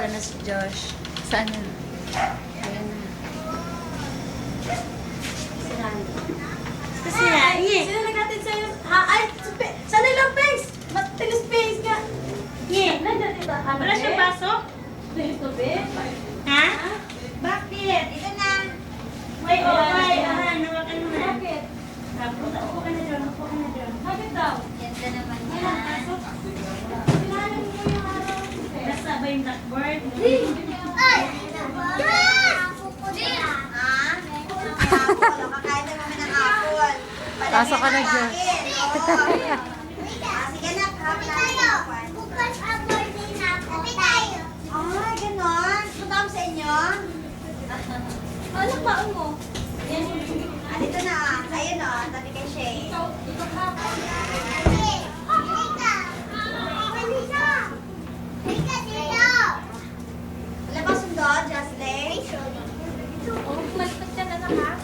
Ito na si Josh. Saan na? Ayan na. Kasi na, Sino nagkatid sa'yo? Ha? Ay! Sana lang, Pengs! Matilis Pengs ka! Nandiyan dito. Wala siyang pasok? Dito, Pengs. Ha? Bakit? Ito na. May okay. Nawakan mo na. Bakit? Upo ka na dyan. Upo ka na dyan. Bakit daw? Ganda naman Walang yan. pasok. Kailangan mo yung araw. Nasa ba yung blackboard? Ay! Kakain na kami ng apple. Pasok ka na dyan. Sige na, hapon tayo. Bukas apple din ako. Ay, ganon. Punta kami sa inyo. Anong baon mo? Dito na. Ayun o, tabi kay Shay. Ikaw hapon. Wala ba sundo, Jocelyn? Oh, malipat ka na ha?